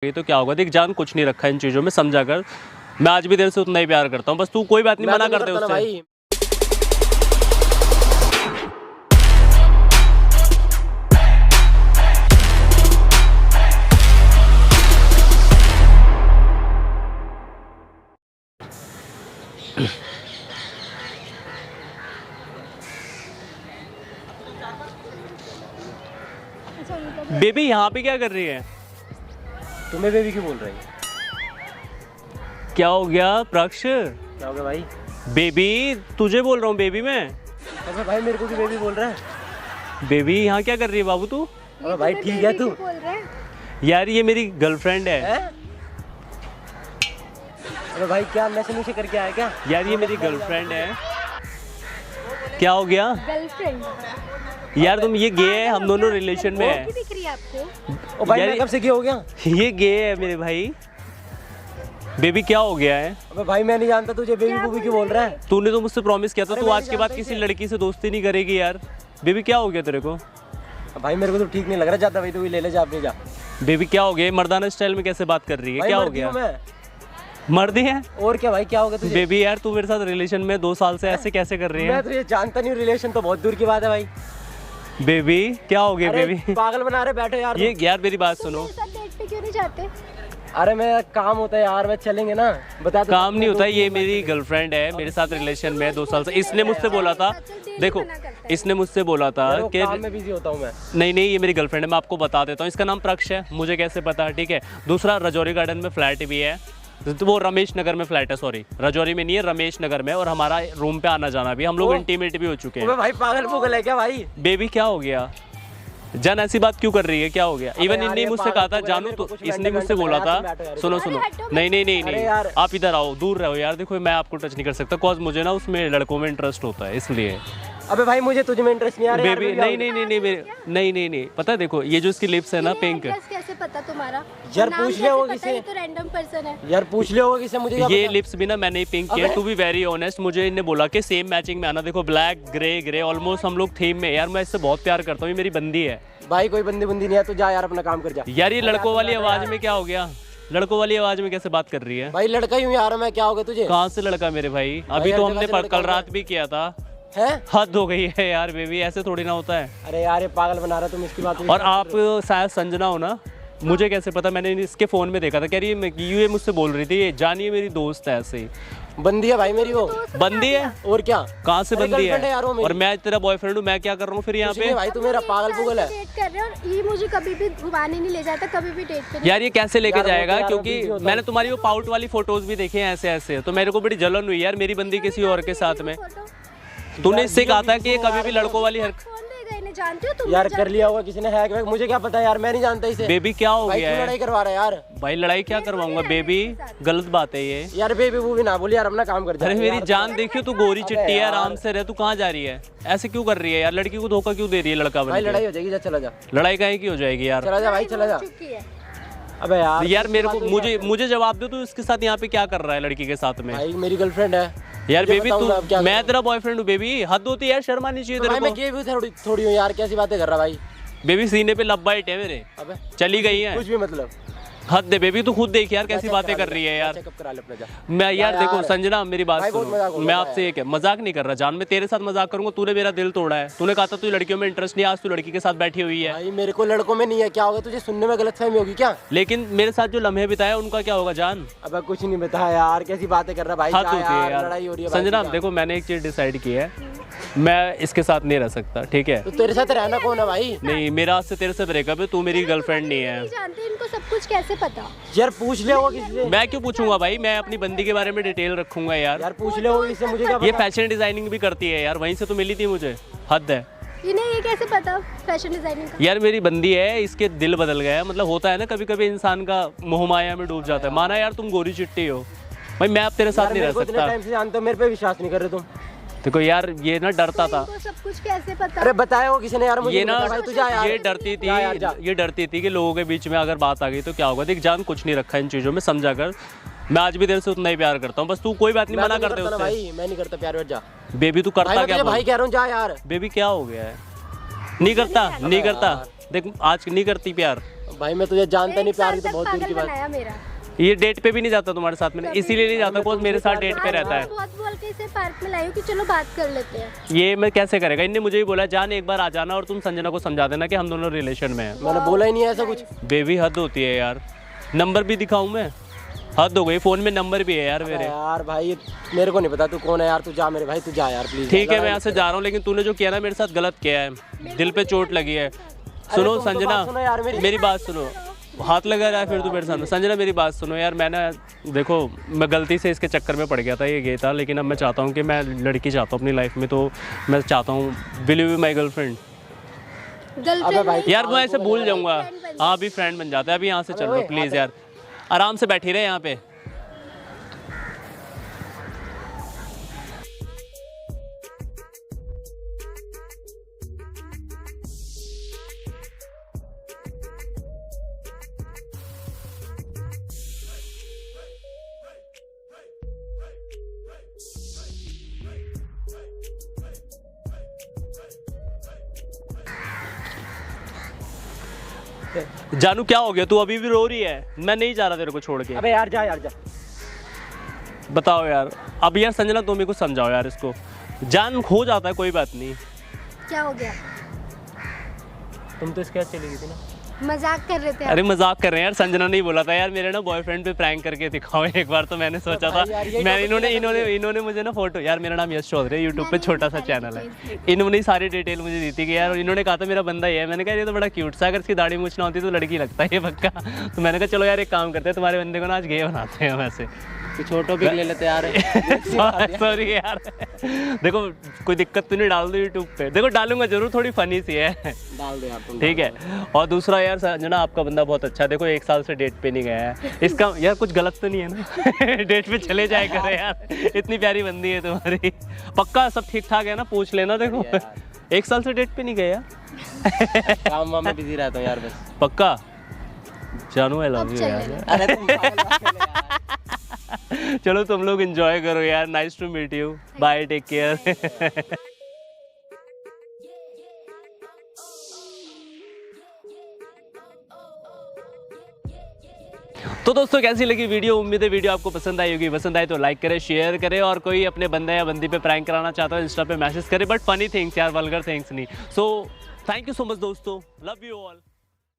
ये तो क्या होगा, देख जान कुछ नहीं रखा इन चीज़ों में, समझा कर। मैं आज भी तेरे से उतना ही प्यार करता हूँ, बस तू कोई बात नहीं, मना कर दे उससे भाई। बेबी यहाँ पे क्या कर रही है? तुम्हें बेबी क्यों बोल रही है? क्या हो गया प्रक्ष? क्या हो गया भाई? बेबी तुझे बोल रहा हूँ बेबी मैं। अबे भाई मेरे को भी बेबी बोल रहा है। बेबी यहाँ क्या कर रही है बाबू तू? अबे भाई ठीक है तू? यार ये मेरी गर्लफ्रेंड है। अबे भाई क्या मैसेज करके आया क्या? यार ये मेरी गर्लफ्रेंड है। क्या हो गया? गर्लफ्रेंड? यार तुम ये गे है, हम दोनों रिलेशन में है। दिख रही है आपको? ओ भाई मैं कब से गे हो गया? ये गे है मेरे भाई। बेबी क्या हो गया है? अबे भाई मैं नहीं जानता तुझे बेबी बूबी क्यों बोल रहा है? तूने तो मुझसे प्रॉमिस किया था अरे तू मैं आज के बाद किसी लड़की से दोस्ती नहीं करेगी यार। बेबी क्या हो गया तेरे को? भाई मेरे को तो ठीक नहीं लग रहा, जाता भाई तू ले ले जा अपनी जा। बेबी क्या हो गया? मर्दाना स्टाइल में कैसे बात कर रही है? क्या हो गया? मर्दी है और क्या भाई क्या हो गया तुझे? बेबी यार तू मेरे साथ रिलेशन में 2 साल से ऐसे कैसे कर रही है? मैं तो ये जानता नहीं, रिलेशन तो बहुत दूर की बात है भाई। बेबी क्या हो गया? बेबी पागल बना रहे बैठो यार। ये यार मेरी बात सुनो। डेट पे क्यों नहीं जाते? अरे मैं काम होता है यार, मैं चलेंगे ना, बता दो। काम नहीं होता, ये मेरी गर्लफ्रेंड है, मेरे साथ रिलेशन में 2 साल से। इसने मुझसे बोला था, देखो इसने मुझसे बोला था कि काम में बिजी होता हूँ मैं। नहीं ये मेरी गर्लफ्रेंड है, मैं आपको बता देता हूँ। इसका नाम प्रक्ष है, मुझे कैसे पता? ठीक है। दूसरा रजौरी गार्डन में फ्लैट भी है, तो वो रमेश नगर में फ्लैट है, सॉरी रजौरी में नहीं है, रमेश नगर में। और हमारा रूम पे आना जाना भी, हम लोग इंटीमेट भी हो चुके हैं। भाई पागल पुगल है क्या भाई? बेबी क्या हो गया? जान ऐसी बात क्यों कर रही है? क्या हो गया? इवन इनने मुझसे कहा था जानू, तो इसने मुझसे बोला था, सुनो नहीं आप इधर आओ, दूर रहो यार। देखो मैं आपको टच नहीं कर सकता, कॉज मुझे ना उसमें लड़कों में इंटरेस्ट होता है, इसलिए। अबे भाई मुझे तुझ में इंटरेस्ट नहीं आ रहा है। बेबी नहीं पता है, देखो ये जो इसकी लिप्स है ना पिंक। कैसे पता तुम्हारा? यार पूछ ले होगा किसी, तो रैंडम पर्सन है यार पूछ ले होगा किसी, मुझे ये लिप्स भी ना मैंने ही पिंक किया। टू बी वेरी ऑनेस्ट, मुझे इन्हें बोला कि सेम मैचिंग में आना। देखो ब्लैक ग्रे ऑलमोस्ट हम लोग थीम में। यार मैं इससे बहुत प्यार करता हूँ, ये मेरी बंदी है। भाई कोई बंदी नहीं है, तू जा यार अपना काम कर जा। यार ये लड़कों वाली आवाज में क्या हो गया? लड़कों वाली आवाज में कैसे बात कर रही है? भाई लड़का ही हूँ यार मैं, क्या हो गया तुझे? कहाँ से लड़का मेरे भाई? अभी तो हमने कल रात भी किया था। है? हद हो गई है यार बेबी, ऐसे थोड़ी ना होता है। अरे यार ये पागल बना रहा तुम इसकी बात। और आप शायद संजना हो ना? मुझे कैसे पता? मैंने इसके फोन में देखा था, कह रही है ये मुझसे बोल रही थी, ये जानिए मेरी दोस्त है। ऐसे ही बंदी है भाई मेरी, वो बंदी है। और क्या? कहाँ से बंदी है? और मैं तेरा बॉयफ्रेंड हूँ, मैं क्या कर रहा हूँ फिर यहाँ पे? भाई तू मेरा पागल पुगल है। डेट कर रहे हो और ये मुझे कभी भी घुमाने नहीं ले जाता, कभी भी डेट पे। यार ये कैसे लेके जाएगा? क्योंकि मैंने तुम्हारी वो पाउट वाली फोटोज भी देखी हैं ऐसे, तो मेरे को बड़ी जलन हुई यार, मेरी बंदी किसी और के साथ में। तूने इससे कहा था कि कभी भी लड़कों वाली जानते हो तुम? यार कर लिया होगा किसी ने हैक, मुझे क्या पता यार, मैं नहीं जानता इसे। बेबी क्या हो गया है? लड़ाई करवा रहा है यार। भाई लड़ाई क्या करवाऊंगा बेबी? गलत बात है ये। यार बेबी वो भी ना बोली यार, अपना काम कर जा। अरे मेरी जान देखियो, तू गोरी चिट्टी है, आराम से रह। तू कहाँ जा रही है? ऐसे क्यों कर रही है यार? लड़की को धोखा क्यों दे रही है लड़का बन के? भाई लड़ाई हो जाएगी, जा चला जा। लड़ाई काहे की हो जाएगी यार? चला जा भाई चला जा। अबे यार मेरे को मुझे जवाब दे, तू इसके साथ यहाँ पे क्या कर रहा है लड़की के साथ में? भाई मेरी गर्लफ्रेंड है यार बेबी तू, मैं तेरा बॉयफ्रेंड हूँ बेबी, हद होती है यार, शर्म आनी चाहिए तेरे को। मैं गे भी थोड़ी हूँ यार, कैसी बातें कर रहा भाई? बेबी सीने पे लब बाइट है मेरे। अबे चली गई है कुछ भी मतलब। हद दे बेबी, तू खुद देख यार कैसी बातें कर रही है यार। चेकअप करा ले अपना जा। मैं यार देखो संजना मेरी बात सुनो, मैं आपसे एक मजाक नहीं कर रहा जान, मैं तेरे साथ मजाक करूंगा? तूने मेरा दिल तोड़ा है, तूने कहा था तू लड़कियों में इंटरेस्ट नहीं, आज तू लड़की के साथ बैठी हुई है। भाई मेरे को लड़कों में नहीं है, क्या होगा तुझे? सुनने में गलतफहमी होगी क्या? लेकिन मेरे साथ जो लम्हे बिताए उनका क्या होगा जान? अब कुछ नहीं बताया यार, कैसी बातें कर रहा भाई? हद होती है यार, लड़ाई हो रही है संजना। देखो मैंने एक चीज डिसाइड की है, मैं इसके साथ नहीं रह सकता, ठीक है? तो तेरे साथ रहना कौन है भाई? नहीं मेरा आज से तेरे से ब्रेकअप है, तू मेरी गर्लफ्रेंड नहीं है। जानते इनको सब कुछ कैसे पता? यार पूछ ले होगा किसी से। मैं क्यों पूछूंगा भाई? मैं अपनी बंदी के बारे में डिटेल रखूंगा यार। यार पूछ ले होगा किसी से, मुझे क्या पता? ये फैशन डिजाइनिंग भी करती है यार, वहीं से तो मिली थी मुझे। हद है। इन्हें ये कैसे पता फैशन डिजाइनिंग का? यार मेरी बंदी है, इसके दिल बदल गया है, मतलब होता है ना कभी कभी इंसान का मोह माया में डूब जाता है। माना यार तुम गोरी चिट्टी हो भाई, मैं अब तेरे साथ नहीं रह सकता। टाइम से जानते हो, मेरे पे विश्वास नहीं कर रहे तुम। देखो यार ये ना डरता था। सब कुछ कैसे पता? अरे बताया हो किसी ने यार मुझे? ये ना भाई तू जा यार। ये डरती थी कि लोगों के बीच में अगर बात आ गई तो क्या होगा। देख जान कुछ नहीं रखा इन चीज़ों में, समझा कर। मैं आज भी तेरे से उतना ही प्यार करता हूँ, बस तू कोई बात नहीं, मना कर दे उससे। भाई मैं नहीं करता प्यार, जा। बेबी तू करता क्या? भाई कह रहा हूँ जा यार। बेबी क्या हो गया है? नहीं करता। देख आज नहीं करती प्यार। भाई मैं तुझे जानता नहीं, एक साल प्यार की तो तक बहुत दूर की पागल बात। बनाया मेरा। ये डेट पे भी नहीं जाता तुम्हारे साथ में, इसीलिए नहीं जाता कोच मेरे साथ डेट पे रहता है। बहुत बोल के इसे पार्क में लाई हूँ कि चलो बात कर लेते हैं। ये मैं कैसे करेगा, इनने मुझे ही बोला जान एक बार आ जाना और तुम संजना को समझा देना कि हम दोनों रिलेशन में हैं। मैंने बोला ही नहीं है ऐसा कुछ। बेबी हद होती है यार, नंबर भी दिखाऊं मैं, हद हो गई, फोन में नंबर भी है यार मेरे। यार भाई मेरे को नहीं पता तू कौन है यार, तू जा मेरे भाई, तू जा यार प्लीज। ठीक है मैं यहाँ से जा रहा हूँ, लेकिन तूने जो किया ना मेरे साथ गलत किया है, दिल पे चोट लगी है। सुनो तुम तो संजना, बात सुनो यार मेरी। मेरी बात सुनो, हाथ लगा रहा है फिर तू मेरे सामने। संजना मेरी बात सुनो यार, मैं ना देखो मैं गलती से इसके चक्कर में पड़ गया था, ये था, लेकिन अब मैं चाहता हूँ कि मैं लड़की चाहता हूँ अपनी लाइफ में, तो मैं चाहता हूँ will you be my girlfriend. Girlfriend यार मैं ऐसे भूल जाऊंगा। हाँ अभी फ्रेंड बन जाता है, अभी यहाँ से चल लो प्लीज़ यार, आराम से बैठी रहे यहाँ पे। जानू क्या हो गया, तू अभी भी रो रही है? मैं नहीं जा रहा तेरे को छोड़ के। अबे यार जा यार जा। बताओ यार, अब यार संजना तुम ही कुछ समझाओ यार इसको। जान हो जाता है, कोई बात नहीं। क्या हो गया? तुम तो इसके साथ चली गई थी ना। मजाक कर रहे थे आप। अरे मजाक कर रहे हैं यार, संजना नहीं बोला था यार, मेरे ना बॉयफ्रेंड पे प्रैंक करके दिखाओ एक बार, तो मैंने सोचा था मैं इन्होंने मुझे ना फोटो, यार मेरा नाम यश चौधरी है, यूट्यूब पे छोटा सा चैनल है, इन्होंने सारी डिटेल मुझे दी थी कि यार, इन्होंने कहा था मेरा बंदा ये है, मैंने कहा ये तो बड़ा क्यूट सा, अगर इसकी दाढ़ी मूछ ना होती तो लड़की लगता है ये पक्का। तो मैंने कहा चलो यार एक काम करते हैं, तुम्हारे बंदे को ना आज गे बनाते हैं वैसे। छोटो भी ले लेते यार। सॉरी यार, देखो कोई दिक्कत तो नहीं, डाल दो यूट्यूब पे, देखो डालूंगा जरूर, थोड़ी फनी सी है, डाल दो यार तुम। ठीक है। और दूसरा यार संजना आपका बंदा बहुत अच्छा है, देखो 1 साल से डेट पे नहीं गया है, इसका यार कुछ गलत तो नहीं है ना? डेट पे चले जाए करे यार, इतनी प्यारी बंदी है तुम्हारी, पक्का सब ठीक ठाक है ना? पूछ लेना, देखो 1 साल से डेट पे नहीं गया। काम वाम में बिजी रहता हूँ यार बस। पक्का जानू आई लव यू यार। अरे तुम चलो तुम लोग एंजॉय करो यार, nice to meet you, bye, take care. तो दोस्तों कैसी लगी वीडियो, उम्मीद है वीडियो आपको पसंद आई होगी, पसंद आई तो लाइक करें, शेयर करें, और कोई अपने बंदे या बंदी पे प्रैंक कराना चाहता है इंस्टा पे मैसेज करें, बट फनी थिंग्स यार, वल्गर थिंग्स नहीं। So thank you so much दोस्तों, लव यू ऑल।